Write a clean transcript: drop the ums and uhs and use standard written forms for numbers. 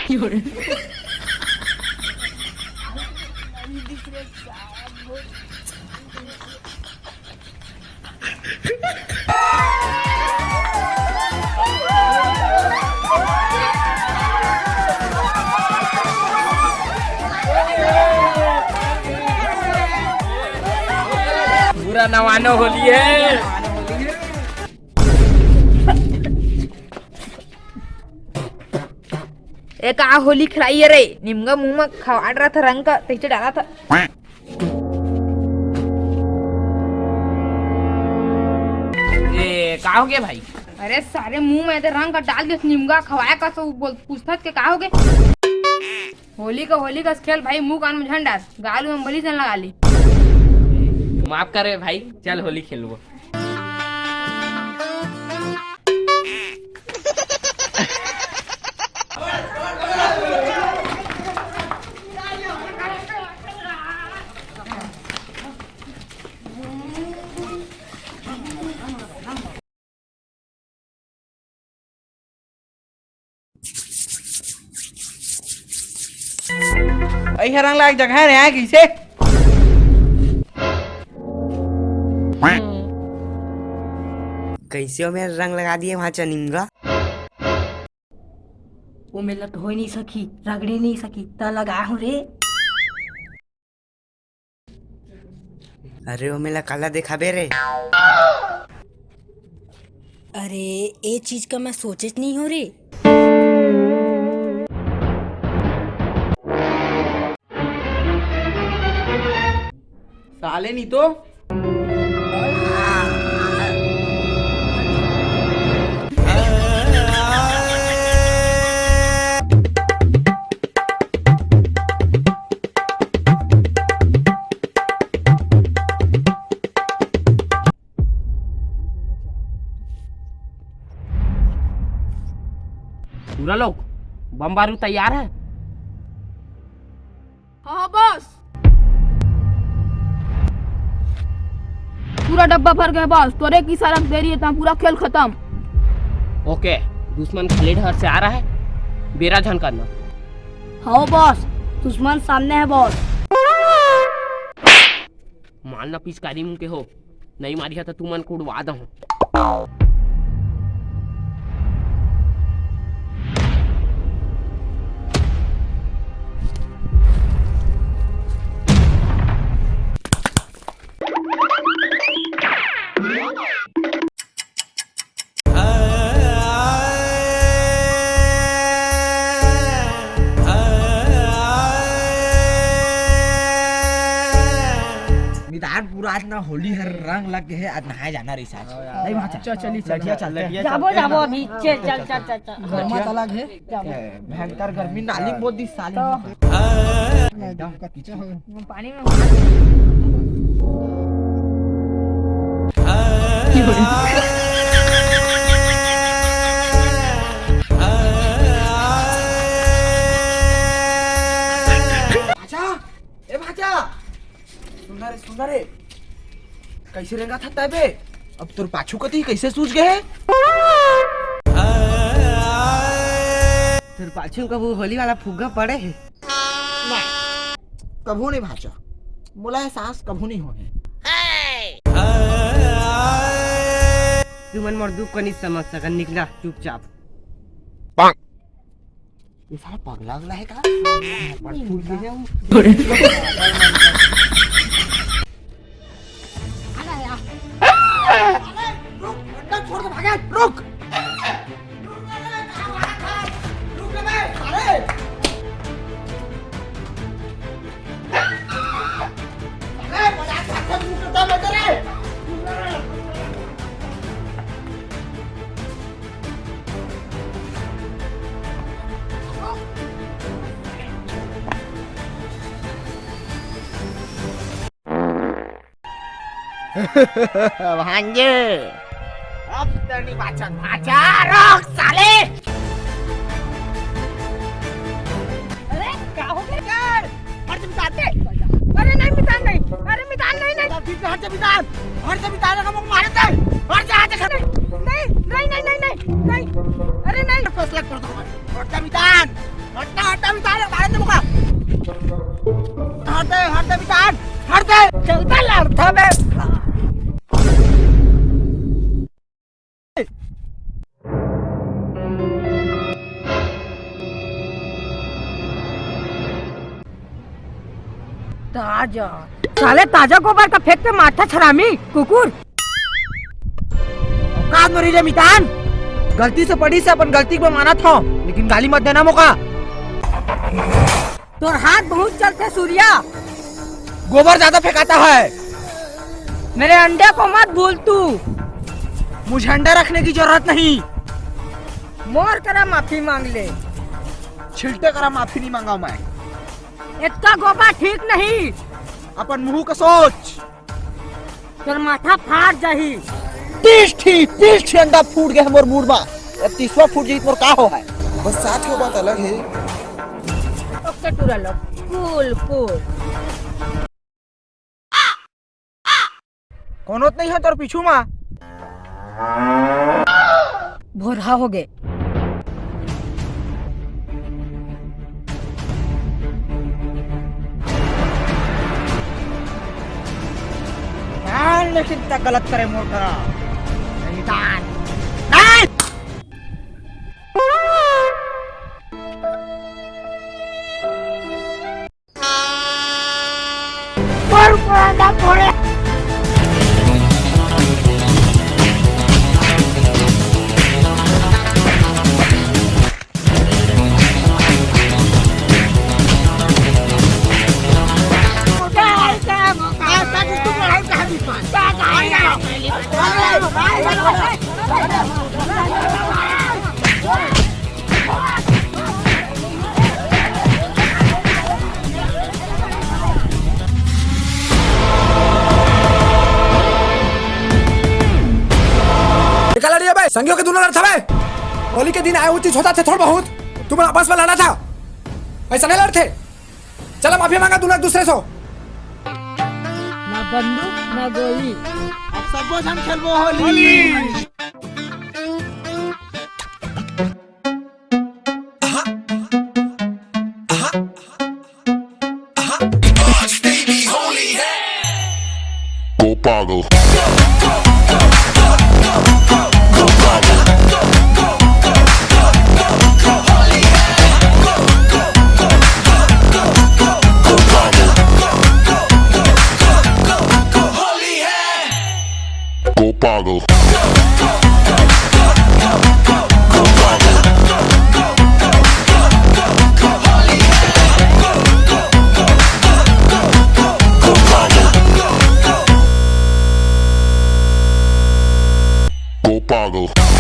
पूरा नवानो होली है। एक आ होली खिलाई रे निमगा मुंह में खवाड़ रहा था रंग का टीचर डाला था। ये का हो गया भाई? अरे सारे मुंह में ऐसे रंग का डाल के निमगा खवाया का तो पूछता के का हो गए। होली का खेल भाई मुंह कान में झंडा गालू में बली से लगा ली। माफ करे भाई, चल होली खेलो। ऐसा रंग लायक जगह है कैसे? कैसे हो मेरा रंग लगा दिए वहाँ चनिंगा? वो मेला तो हो नहीं सकी, रगड़ी नहीं सकी तो लगा हूँ रे। अरे वो मेला काला देखा बे रे। अरे ये चीज का मैं सोचे नहीं हो रे। साले नहीं तो पूरा लोग बम बारूद तैयार है? हाँ बॉस, पूरा डब्बा भर गया बॉस। तोरे की सारा दे रही है पूरा खेल खत्म। ओके, दुश्मन खिलेड़ हर से आ रहा है, बेरा झन करना। हाँ बॉस, दुश्मन सामने है बॉस। मानना पिचकारी मुंह के हो, नहीं मारी है तो तू मन को उड़वा दो। पूरा आज ना होली हर रंग लग गए है। आज नहाए जाना रे साथ। नहीं वहां चल चली जाबो जाबो अभी चल गर्मा अलग है। भयंकर गर्मी नाली में बहुत दिस साले एकदम का पीछे हो पानी में सुंदर है कैसे रेंगा था तबे? अब तोर पाछू कती कैसे सूझ गए? तेरे पाछू कबू होली वाला फुग्गा पड़े है? कभू नहीं भाचा, बोला है सांस कभू नहीं हो है। तू मन मोर दुख को नहीं समझ सका, निकला चुपचाप। ये साला पगला अगला है का? छोड़ के भागे, रुक। भांजे अब तेरी बाचन भाचा रोक साले। अरे क्या हो गया यार? हट मिटाते। अरे नहीं मिटान नहीं, अरे मिटान नहीं ठीक है, हट से मिटान, हट से मिटाने का मुंह मारे थे, हट से हाथ से नहीं। अरे नहीं फैसला कर दो, हट से मिटान। हटना हटना मितान मारे दे मुका हटते मितान हटते चलता लड़ता बे ताजा साले ताजा गोबर का फेंक के माथा छरामी कुकुर औकात मरी रे मितान गलती से पड़ी से अपन गलती को माना था लेकिन गाली मत देना मौका तोर हाथ बहुत चलते सूर्या गोबर ज्यादा फेंकाता है मेरे अंडे को मत भूल तू मुझे अंडा रखने की जरूरत नहीं मोर करा माफी मांग ले छिलटे करा माफी नहीं मांगा मैं इतना गोबर ठीक नहीं अपन मुंह का सोच तोर माथा फाड़ जाही 30 अंडा फूट गया मोर मूड में 30वां फूट जाई मोर का हो है बस साथ की बात अलग है। ओके टूरा लो कूल कूल कोनो नहीं है तोर पीछू में भोरहा हो गए लेकिन तक गलत करे मोर करा मितान नहीं निकाला नहीं है भाई संगियों के दोनों लड़ था भाई होली के दिन आए उचित होता थे थोड़ा बहुत तुम आपस में लड़ा था ऐसा नहीं लड़ते चलो माफी मांगा दोनों एक दूसरे से ना बंदूक ना गोली अब सबको जन खेलबो Holi Go Pago. Go Pago. Go Pago.